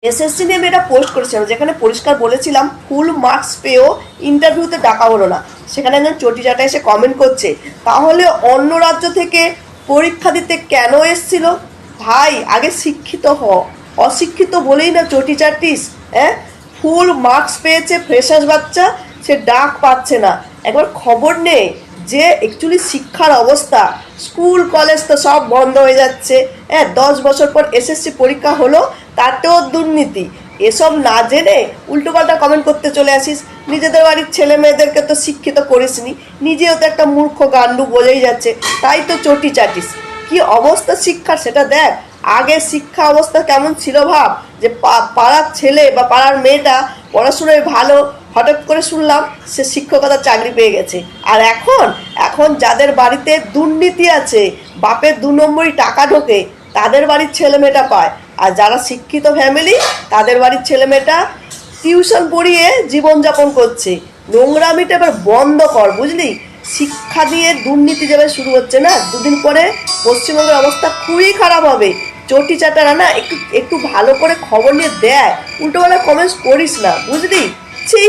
SSC নিয়ে আমি এটা পোস্ট করেছিলাম, যেখানে পরিষ্কার বলেছিলাম ফুল মার্কস পেয়েও ইন্টারভিউতে ডাকা হলো না। সেখানে একজন চটিচাটা এসে কমেন্ট করছে, তাহলে অন্য রাজ্য থেকে পরীক্ষা দিতে কেন এসছিল? ভাই আগে শিক্ষিত হ, অশিক্ষিত বলেই না চটি চাটিস? হ্যাঁ, ফুল মার্কস পেয়েছে ফ্রেশার্স বাচ্চা, সে ডাক পাচ্ছে না। একবার খবর নেই যে অ্যাকচুয়ালি শিক্ষার অবস্থা, স্কুল কলেজ তো সব বন্ধ হয়ে যাচ্ছে। হ্যাঁ, 10 বছর পর এসএসসি পরীক্ষা হলো, তাতেও দুর্নীতি। এসব না জেনে উল্টোপাল্টা কমেন্ট করতে চলে আসিস। নিজেদের বাড়ির ছেলে মেয়েদেরকে তো শিক্ষিত করিসনি, নিজেও তো একটা মূর্খ গান্ডু বলেই যাচ্ছে, তাই তো চটি চাটিস। কি অবস্থা শিক্ষার সেটা দেখ। আগে শিক্ষা অবস্থা কেমন ছিল ভাব, যে পাড়ার ছেলে বা পাড়ার মেয়েটা পড়াশোনায় ভালো, হঠাৎ করে শুনলাম সে শিক্ষকতার চাকরি পেয়ে গেছে। আর এখন এখন যাদের বাড়িতে দুর্নীতি আছে, বাপের 2 নম্বরই টাকা ঢোকে, তাদের বাড়ির ছেলেমেয়েটা পায়। আর যারা শিক্ষিত ফ্যামিলি, তাদের বাড়ির ছেলেমেয়েটা টিউশন পড়িয়ে জীবনযাপন করছে। নোংরামিটা এবার বন্ধ কর, বুঝলি? শিক্ষা দিয়ে দুর্নীতি যাবে শুরু হচ্ছে না, দুদিন পরে পশ্চিমবঙ্গের অবস্থা খুবই খারাপ হবে। চটি চাটারা না একটু একটু ভালো করে খবর নিয়ে দেয়, উল্টোপাল্টা কমেন্টস করিস না, বুঝলি? ছি।